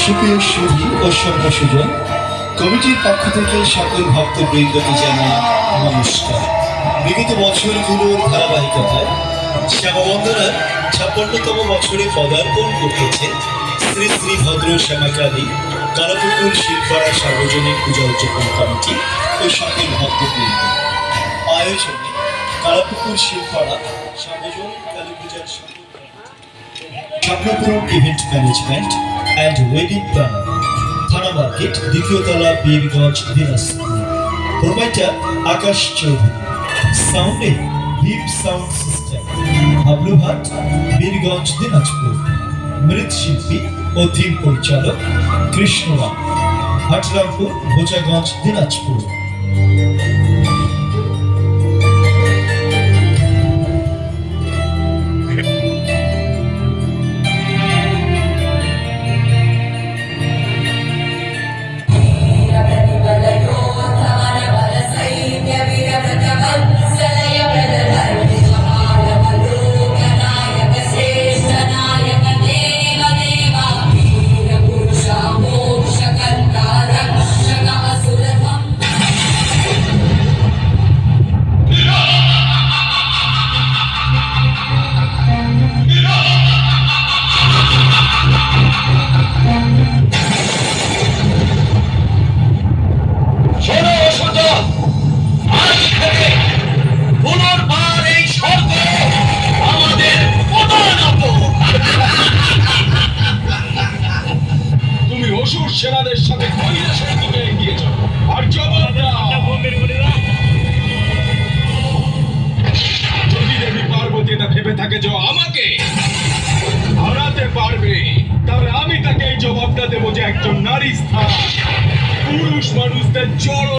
সুপ্রিয় সুধী ও সর্বসুজন, কমিটির পক্ষ থেকে সকল ভক্তবৃন্দকে জানাই নমস্কার। বিগত বছরগুলোর ধারাবাহিকতায় শ্যামাবন্দনার 56তম বছরে পদার্পণ করতেছে শ্রী শ্রী ভদ্র শ্যামাকালী কালাপুকুর শিলপাড়া সার্বজনীন পূজা উদযাপন কমিটি ও সকল ভক্তবৃন্দ আয়োজনে কালাপুকুর শিলপাড়া সার্বজনীন কালী পূজার Chakrapuram event management and wedding planner, থানা মার্কেট, দ্বিতীয় তলা, বীরগঞ্জ, দিনাজপুর। প্রোভাইডার আকাশ চৌধুরী। সাউন্ডে ভিভ সাউন্ড সিস্টেম, হাবলুহাট, বীরগঞ্জ, দিনাজপুর। মৃৎশিল্পী ও থিম পরিচালক কৃষ্ণরাম, হাটরামপুর, বোচাগঞ্জ, দিনাজপুর। সেনাদের সাথে কৈলাসের দিকে এগিয়ে যাও আর জবাব দাও। যদি দেবী পার্বতী এটা ভেবে থাকে যে আমাকে হারাতে পারবে, তাহলে আমি তাকে এই জবাবটা দেবো যে একজন নারী স্থান পুরুষ মানুষদের জড়